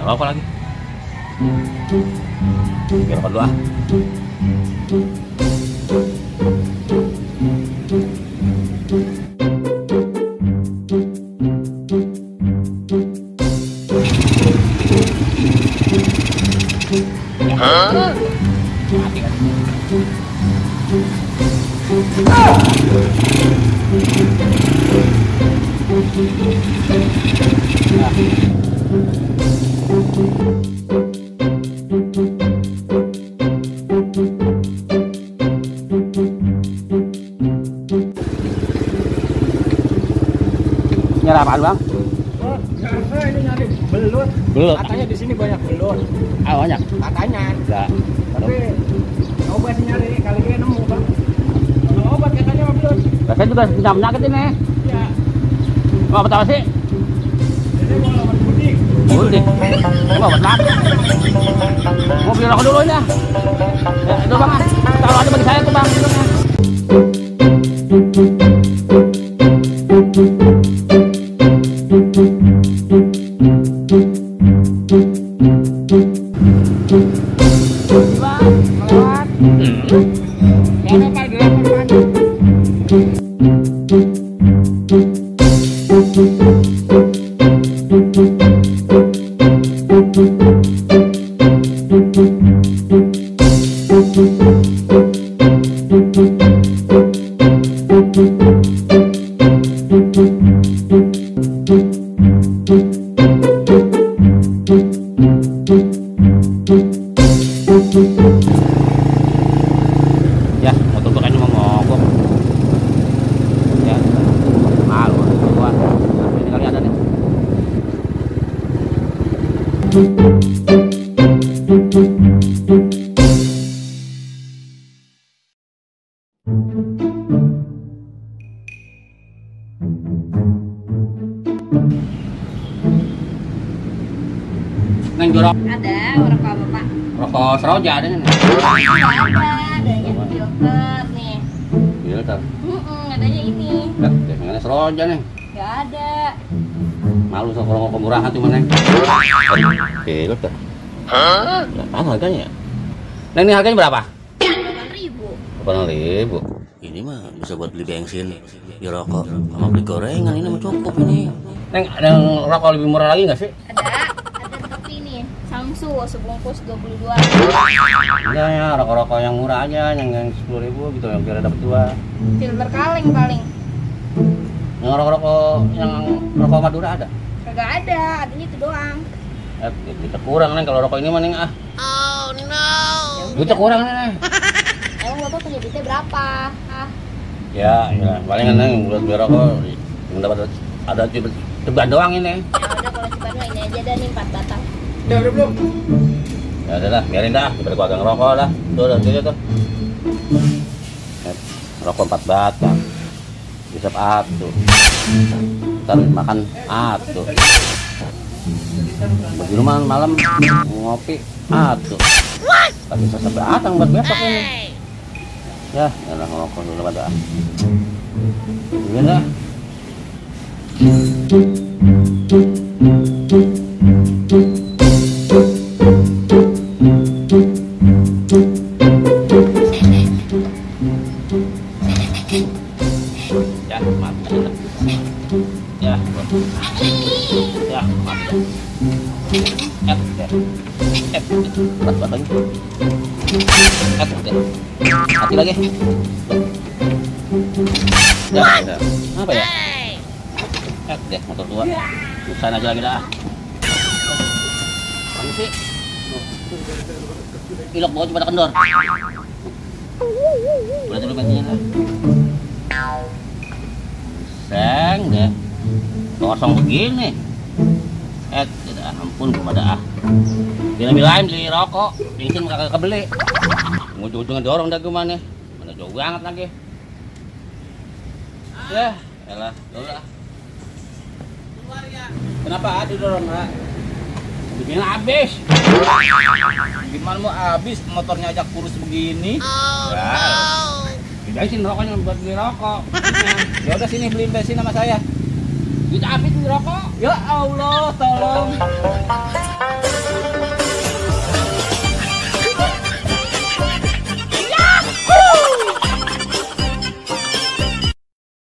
Rokok lagi. Biar rokok dulu ah. Mati kan? Nyari apaan bang? Oh, saya ini nyari belut. Belut. Katanya di sini banyak belut. Ah banyak. Katanya. Enggak. Tapi coba sih nyari kali ini nemu bang. Kalau obat katanya mah belut. Saya juga punya penyakit ini. Ya. Mau apa sih? Ini mau obat kuning. Kuning. Mau obat lagi. Mau beli rokok dulu ini. Ya itu bang. Kalau ada bagi saya tuh bang. Ya, motor gua kayaknya mau mogok. Ya, malu gua. Nah, ini kali ada nih. Neng jorok. Ada rokok apa pak? Rokok seroja ada nih. Adanya filter nih. Filter. Adanya ini. Ya, jangan seroja nih. Gak ada. Malu sama rokok murahan cuma neng. Filter. Hah? Berapaan harganya? Neng ini harganya berapa? 8.000. 8.000. Ini mah bisa buat beli bensin, di rokok, sama beli gorengan ini mah cukup ini. Neng, ada yang rokok lebih murah lagi nggak sih? Ada tapi nih Samsu sebungkus 22. Enggak ya, rokok-rokok yang murah aja, yang 10.000 gitu, yang biar dapat dua. Filter kaleng paling. Yang rokok-rokok yang rokok Madura ada? Kagak ada, adanya itu doang. Kita kurang neng kalau rokok ini mah neng ah. Oh no. Kita kurang neng. Emang bapak punya duitnya berapa? Ah. Ya, palingan neng buat beli rokok yang dapat ada ceban doang ini. Ya udah kalau ceban mah ini aja dah nih 4 batang. Ya udah belum. Ya udah lah, biarin dah, daripada gua agak ngerokok dah. Tuh, tuh. Rokok 4 batang. Bisa atuh. Ntar makan atuh. Bagi rumah malam ngopi atuh. Tapi bisa batang buat besok ini. Ya, udah ngerokok dulu pada. Gini dah. Ya, mati. Ya, ya, mati. Berat banget lagi. Mati lagi. Ya, udah. Apa ya? Deh, motor tua. Usahain aja lagi dah. Mana sih? Ilok bawa cuma ada kendor. Boleh dulu bensinnya lah. Seng deh. Kosong begini. Tidak ampun kepada ah. Bila-bilain beli rokok, bensin kagak kebeli. Ujung-ujungnya dorong dah gimana? Mana jauh banget lagi. Ya, elah, udah. Kenapa didorong Pak? Bikin habis. Gimana mau habis motornya ajak kurus begini? Bensin rokoknya buat beli rokok. Ya udah sini beli bensin sama saya. Kita habis beli rokok. Ya Allah, tolong.